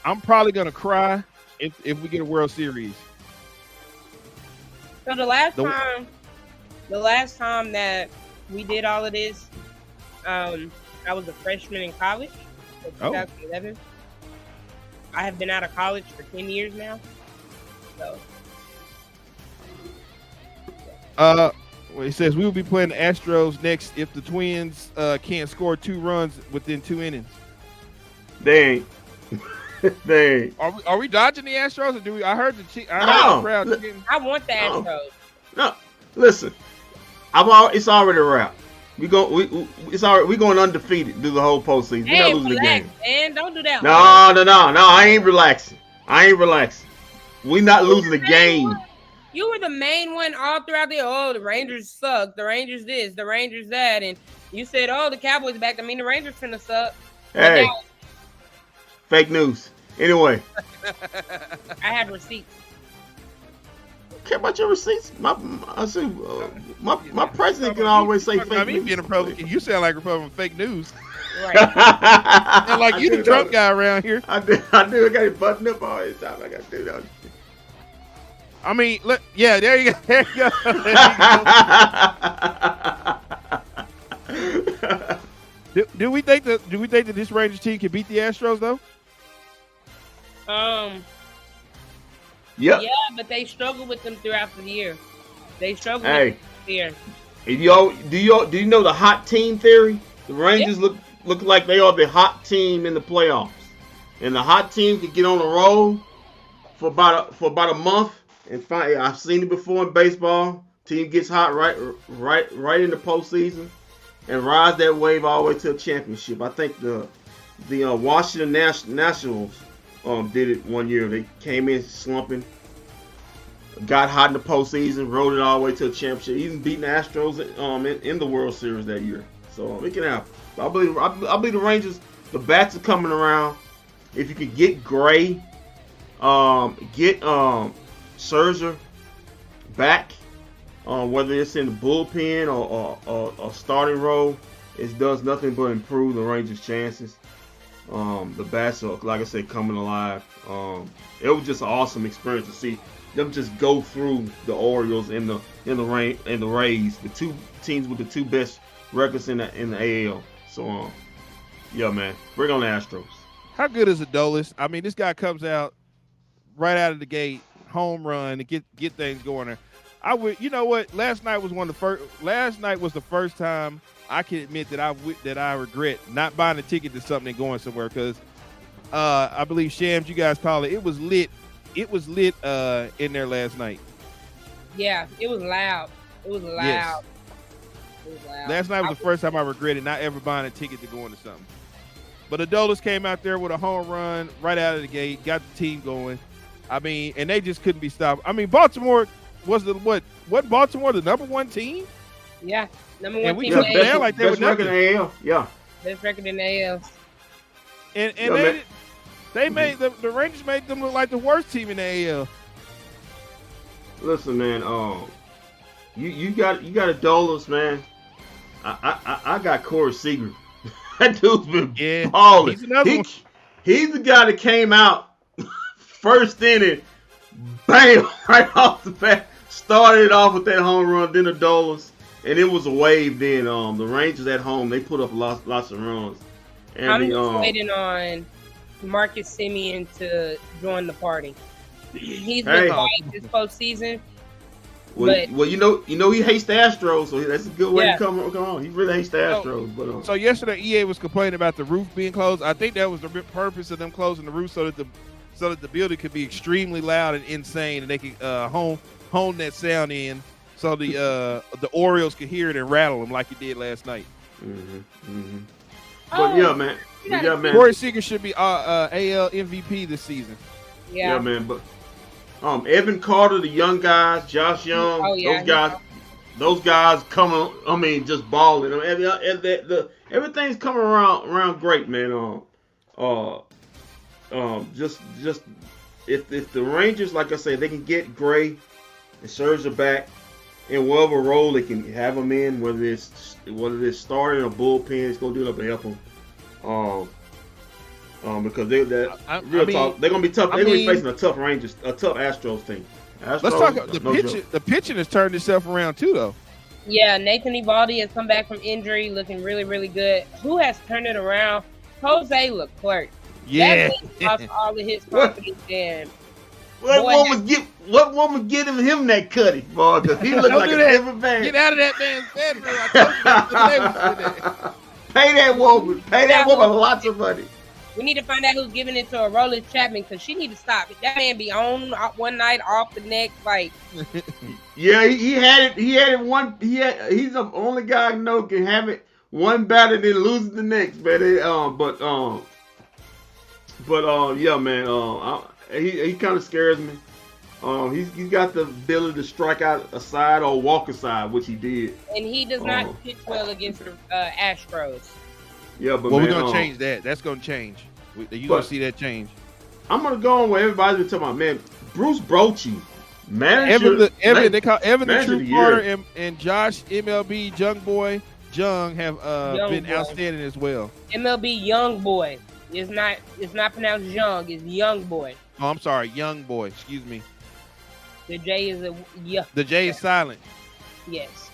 I'm probably gonna cry if we get a World Series. So The the last time that we did all of this, I was a freshman in college, so oh 2011. I have been out of college for 10 years now. So uh, well, it says we will be playing the Astros next if the Twins can't score 2 runs within 2 innings. They ain't. They ain't. Are we dodging the Astros or do we? I heard I heard No. the crowd cheering. I want the Oh. Astros. No, listen. It's already a wrap. It's already we going undefeated through the whole postseason. We're not Hey, losing the relax, game. man. Don't do that. No. I ain't relaxing. We not losing the game. You were the main one all throughout the Rangers suck. The Rangers this, the Rangers that. And you said, the Cowboys back. I mean, the Rangers finna suck. Hey, Now, fake news. Anyway, I have receipts. care about your receipts. My president can always say I fake mean, news. being a Republican, you sound like Republican fake news. Right. Sound like you the Trump guy around here. I do. I got it buttoned up all the time. I got to do that. I mean, yeah, there you go. There you go. Do we think that this Rangers team can beat the Astros though? Yep. Yeah, but they struggle with them throughout the year. They struggle Hey. with them this year. Do you know the hot team theory? The Rangers look like they are the hot team in the playoffs, and the hot team can get on a roll for about a month and find. I've seen it before in baseball. Team gets hot right in the postseason and rides that wave all the way to a championship. I think the Washington Nationals did it one year. They came in slumping, got hot in the postseason, rode it all the way to a championship, even beating the Astros in the World Series that year. So it can happen. I believe the Rangers. The bats are coming around. If you could get Gray, get Scherzer back, whether it's in the bullpen or starting role, it does nothing but improve the Rangers' chances. The bats are, like I said, coming alive. It was just an awesome experience to see them just go through the Orioles and the Rays, the two teams with the two best records in the AL. So, yeah, man, bring on the Astros. How good is Adolis? I mean, this guy comes out right out of the gate, home run to get things going there. You know what? Last night was the first time I can admit that I regret not buying a ticket to something and going somewhere because I believe Shams, you guys call it. It was lit. It was lit in there last night. Yeah, it was loud. It was loud. Yes. It was loud. Last night was the first time I regretted not ever buying a ticket to go into something. But Adolis came out there with a home run right out of the gate, got the team going. I mean, and they just couldn't be stopped. I mean, Baltimore wasn't Baltimore the number one team? Yeah, number one And we team. took in them the down AL. like they were Best record in nothing. the AL. Yeah. Best record in the AL. And Yeah, man. they made the Rangers made them look like the worst team in the AL. Listen, man. You got Adolis, man. I got Corey Seager. That dude's been balling. He's another one. He's the guy that came out first inning, bam, right off the bat. Started off with that home run, then Adolis, and it was a wave. Then the Rangers at home, they put up lots of runs. And I'm just waiting on Marcus Semien to join the party. He's been quiet this postseason. Well, you know, he hates the Astros, so that's a good way to come on. He really hates the Astros. But So yesterday, EA was complaining about the roof being closed. I think that was the purpose of them closing the roof so that the building could be extremely loud and insane, and they could hone that sound in, so the Orioles could hear it and rattle them like it did last night. But yeah, man. Corey Seager should be AL MVP this season. Yeah, man. But Evan Carter, the young guys, Josh Young, those guys coming. I mean, just balling. Everything's coming around great, man. Just if the Rangers, like I said, they can get Gray and Scherzer back in whatever role they can have them in, whether it's starting or bullpen, it's gonna do it to help them. Because they're talk. They're gonna be tough. They're gonna be facing a tough Rangers, a tough Astros team. Astros, let's talk about the pitching. joke. The pitching has turned itself around too, though. Yeah, Nathan Eovaldi has come back from injury, looking really, really good. Who has turned it around? Jose Leclerc. Yeah, That man lost all of his confidence in. What woman getting him that cutty, boy? Because he looked like a different man. Get out of that man's bedroom. I told you Pay that woman. Pay that woman lots of money. We need to find out who's giving it to Aroldis Chapman because she need to stop. That man be on one night, off the next. Like, yeah, he had it. He had it one. He's the only guy I know can have it one batter then lose the next. Man, yeah, man. He kind of scares me. He's got the ability to strike out a side or walk a side, which he did. And he does not pitch well against the Astros. Yeah, but we're gonna change that. That's gonna change. You're gonna see that change. I'm gonna go on where everybody's been talking about. Man, Bruce Bochy, manager. They call Evan the True Carter and Josh MLB Jung have been outstanding as well. MLB Young Boy. It's not pronounced Young. It's Young Boy. Oh, I'm sorry, Young Boy. Excuse me. The J is The J is silent. Yes.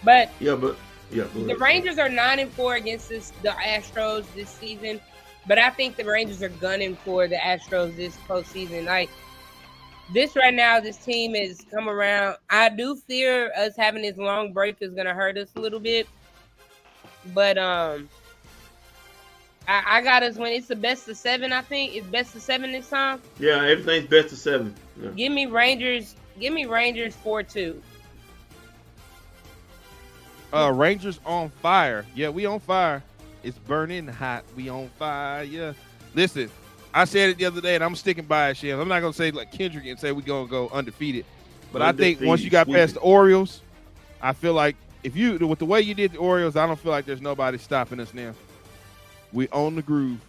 But the Rangers are 9-4 against the Astros this season, but I think the Rangers are gunning for the Astros this postseason. Like this right now, this team has come around. I do fear us having this long break is going to hurt us a little bit, but I got us when it's the best of 7. I think it's best of 7 this time. Yeah, everything's best of 7. Yeah. Give me Rangers 4-2. Rangers on fire. Yeah, we on fire. It's burning hot. We on fire. Yeah. Listen, I said it the other day, and I'm sticking by it, Shem. I'm not gonna say like Kendrick and say we're gonna go undefeated, but I think once you got past the Orioles, I feel like with the way you did the Orioles, I don't feel like there's nobody stopping us now. We own the groove.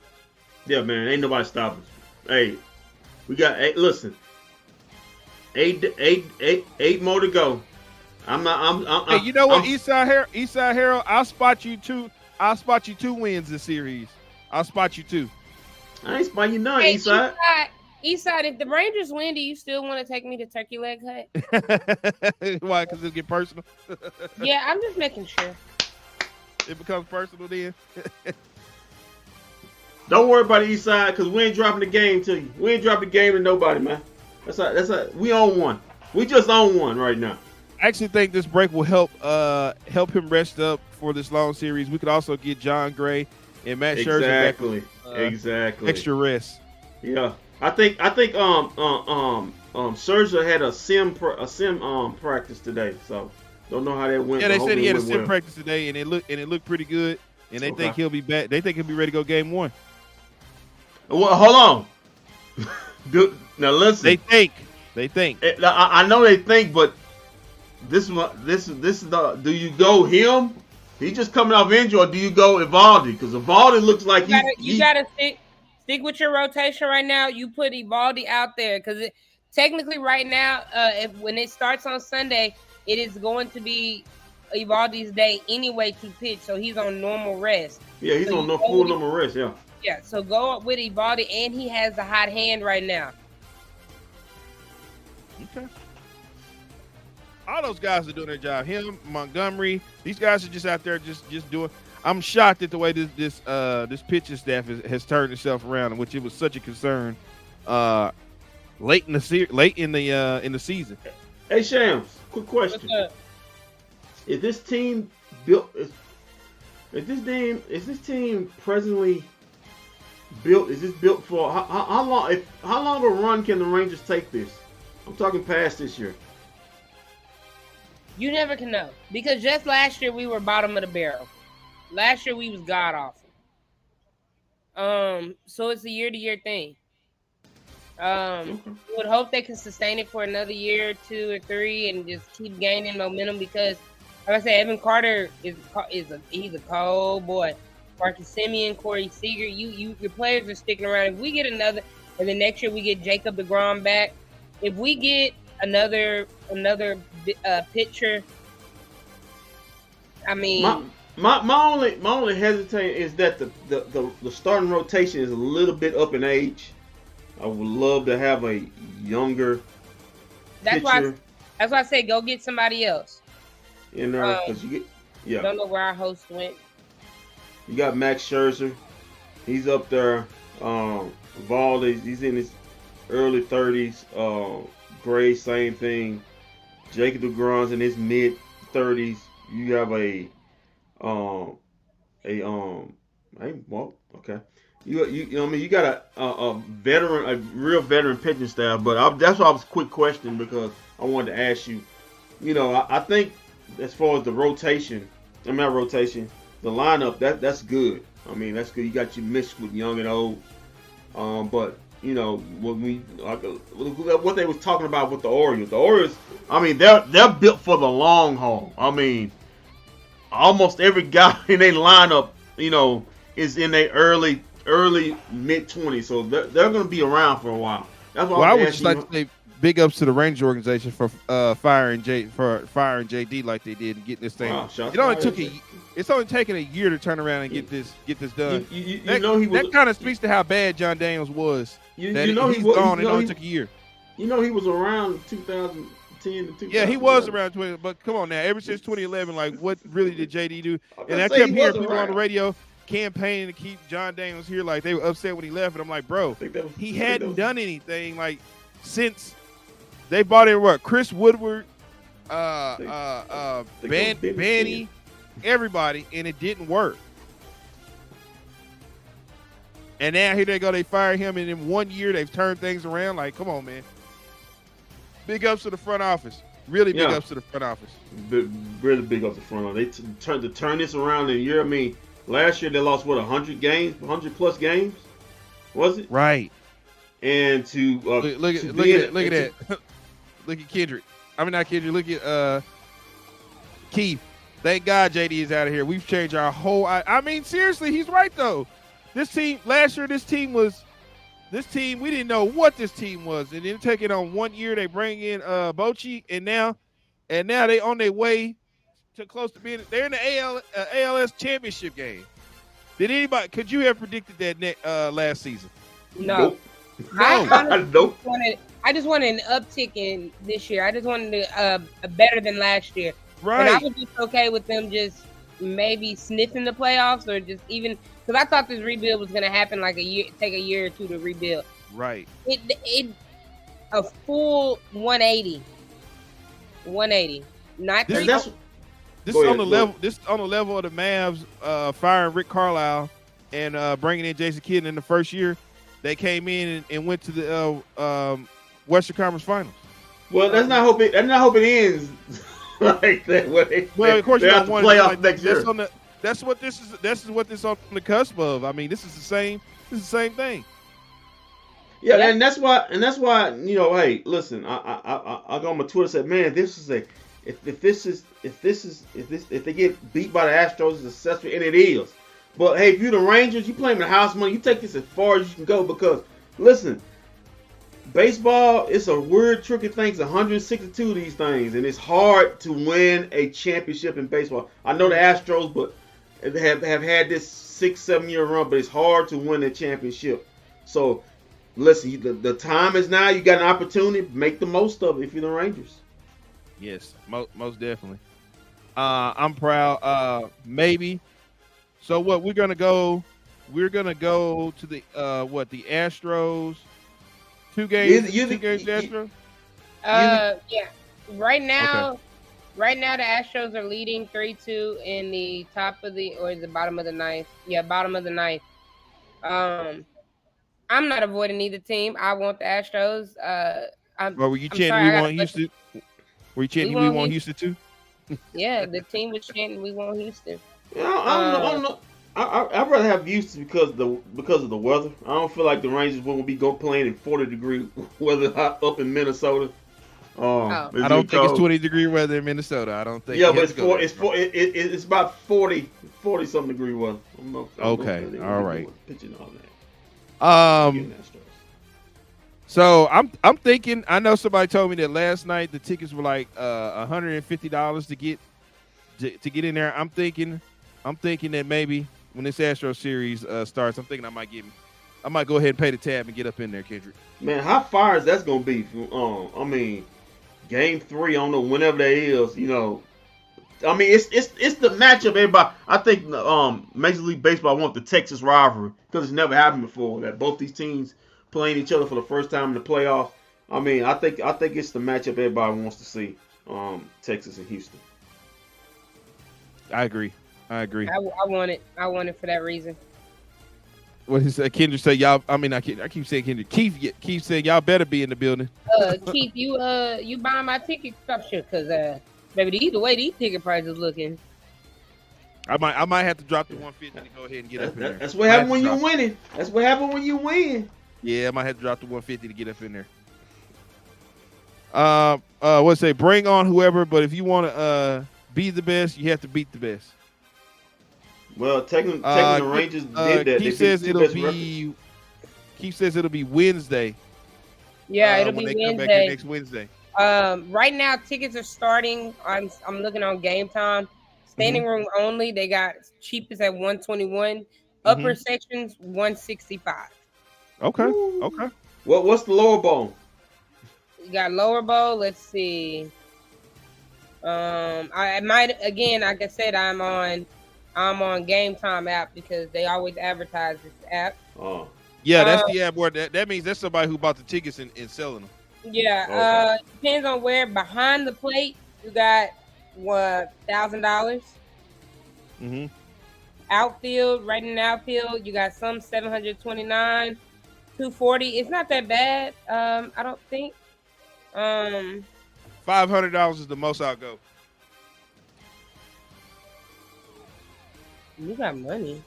Yeah, man, ain't nobody stopping us. Hey, we got. Hey, listen, eight more to go. Hey, you know what, Eastside Harold, I'll spot you 2 wins this series. I'll spot you 2. I ain't spot you none, Eastside. Eastside, if the Rangers win, do you still want to take me to Turkey Leg Hut? Why? Because it'll get personal? Yeah, I'm just making sure. It becomes personal then? Don't worry about the Eastside, because we ain't dropping the game to you. We ain't dropping the game to nobody, man. We own one. We just own one right now. I actually think this break will help him rest up for this long series. We could also get John Gray and Matt Scherzer back with, extra rest. Yeah, I think Scherzer had a sim practice today, so don't know how that went. Yeah, they said he had a sim practice today, and it looked pretty good. And they think he'll be back. They think he'll be ready to go game 1. Well, hold on. Now listen. They think. I know they think, but this is the. Do you go him? He just coming off injury, or do you go Eovaldi? Because Eovaldi looks like you gotta stick with your rotation right now. You put Eovaldi out there because technically right now, when it starts on Sunday, it is going to be Evaldi's day anyway to pitch, so he's on normal rest. Yeah, he's on full normal rest. Yeah. Yeah, so go up with Eovaldi, and he has the hot hand right now. Okay. All those guys are doing their job. Him, Montgomery, these guys are just out there just doing. I'm shocked at the way this pitching staff has turned itself around, which it was such a concern late in the season. Hey Shams, quick question: Is this team built? Is this team presently built? Is this built for how long? How long a run can the Rangers take this? I'm talking past this year. You never can know, because just last year we were bottom of the barrel. Last year we was god awful. So it's a year-to-year thing. We would hope they can sustain it for another year, 2 or 3, and just keep gaining momentum. Because, like I said, Evan Carter he's a cold boy. Marcus Semien, Corey Seager, your players are sticking around. If we get another, and then next year we get Jacob deGrom back. If we get another pitcher, I mean, My only hesitation is that the starting rotation is a little bit up in age. I would love to have a younger That's pitcher. That's why I say go get somebody else. You know, because you get Don't know where our host went. You got Max Scherzer. He's up there. Valdes, he's in his early 30s. Gray, same thing. Jacob DeGrom's in his mid 30s. You have hey, well, okay. You know what I mean, you got a veteran, a real veteran pitching staff. But that's why I was a quick question because I wanted to ask you. You know, I think as far as the rotation, not rotation, the lineup that's good. I mean, that's good. You got your mix with young and old. But you know, when what they was talking about with the Orioles, I mean, they're built for the long haul. I mean, almost every guy in their lineup, you know, is in their early mid 20s, so they're going to be around for a while. That's why I would just like to say big ups to the Rangers organization for firing JD like they did and getting this thing. Wow, it's only taken a year to turn around and get this done. That kind of speaks to how bad John Daniels was. He's gone. It only took a year. You know, he was around 2010 to 2011. Yeah, he was around 20. But come on now, ever since 2011, like what really did JD do? And I kept hearing people on the radio campaigning to keep John Daniels here. Like they were upset when he left, and I'm like, bro, he hadn't done anything like since they bought in Chris Woodward, Banny, everybody, and it didn't work. And now here they go, they fire him, and in 1 year they've turned things around. Like, come on, man. Big ups to the front office. Really big ups to the front office. Really big ups to the front office. They turn this around in a year. I mean, last year they lost 100 games, 100 plus games, was it? Right. And to look at that. Look at Kendrick. I mean, not Kendrick. Look at Keith. Thank God JD is out of here. We've changed our whole. I mean, seriously, he's right though. This team last year, we didn't know what this team was, and then take it on 1 year. They bring in Bochy, and now they on their way to close to being. They're in the ALS championship game. Could you have predicted that last season? No. Nope. I just wanted an uptick in this year. I just wanted a better than last year. Right. And I was just okay with them just maybe sniffing the playoffs or just even because I thought this rebuild was going to happen like take a year or two to rebuild. Right. It a full 180. 180. Not three. This is on the level. This is on the level of the Mavs firing Rick Carlisle and bringing in Jason Kidd in the first year. They came in and went to the Western Conference Finals. Well, let's not hope it ends like that. Well, of course, they have to play off next year. That's what this is. This is what this is on the cusp of. I mean, this is the same thing. Yeah, and that's why you know. Hey, listen, I go on my Twitter and said, man, this is if they get beat by the Astros, it's successful, and it is. But hey, if you're the Rangers, you playing with house money, you take this as far as you can go because listen, baseball, it's a weird, tricky thing. It's 162 of these things, and it's hard to win a championship in baseball. I know the Astros, but they have had this 6-7 year run, but it's hard to win a championship. So, listen, the time is now. You got an opportunity. Make the most of it if you're the Rangers. Yes, most definitely. I'm proud. Maybe. So what we're gonna go to the the Astros. 2 games. Two games Astros. Yeah. Right now the Astros are leading 3-2 in the top of the bottom of the ninth. Yeah, bottom of the ninth. I'm not avoiding either team. I want the Astros. Were you chanting we want Houston? Were you chanting we want Houston too? Yeah, the team was chanting we want Houston. Yeah, I don't know. I'd rather have Houston because of the weather. I don't feel like the Rangers won't be playing in 40-degree weather up in Minnesota. I don't think it's 20-degree weather in Minnesota. I don't think. Yeah, but it's about 40 something degree weather. Okay, all right. So I'm thinking. I know somebody told me that last night the tickets were like $150 to get in there. I'm thinking I'm thinking that maybe when this Astro series starts, I'm thinking I might go ahead and pay the tab and get up in there, Kendrick. Man, how far is that's gonna be? I mean, game 3. I don't know whenever that is. You know, I mean, it's the matchup. Everybody, I think Major League Baseball wants the Texas rivalry because it's never happened before that both these teams playing each other for the first time in the playoffs. I mean, I think it's the matchup everybody wants to see. Texas and Houston. I agree. I want it. I want it for that reason. What he said, Kendrick said, y'all. I mean, I keep saying Kendrick. Keith said, y'all better be in the building. Keith, you buying my ticket structure? Cause baby, either way these ticket prices looking. I might have to drop the 150 to go ahead and get up in there. That's what happens when you're winning. That's what happens when you win. Yeah, I might have to drop the 150 to get up in there. What's say? Bring on whoever, but if you want to be the best, you have to beat the best. Well, technically the Rangers did that. Keith says it'll be. Keith says it'll be Wednesday. Yeah, it'll when be they Wednesday. come back here next Wednesday. Right now tickets are starting. I'm looking on Game Time. Standing room only. They got cheapest at 121. Upper sections 165. Okay. Ooh. Okay. What's the lower bowl? You got lower bowl. Let's see. I might again. Like I said, I'm on Game Time app because they always advertise this app. Oh. Yeah, that's the app where that means that's somebody who bought the tickets and selling them. Yeah. Depends on where. Behind the plate, you got $1,000. Outfield, right in the outfield, you got some 729, 240. It's not that bad. I don't think. $500 is the most I'll go. You got money.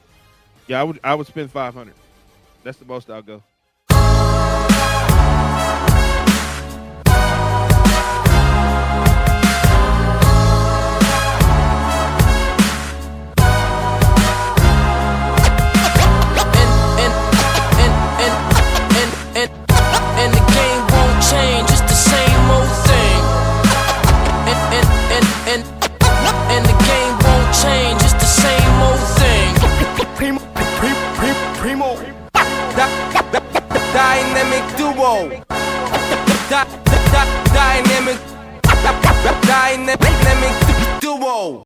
Yeah, I would spend $500. That's the most I'll go. And the game won't change, it's the same old thing. And the game won't change, it's the same old thing. Primo, dynamic duo. Dynamic duo.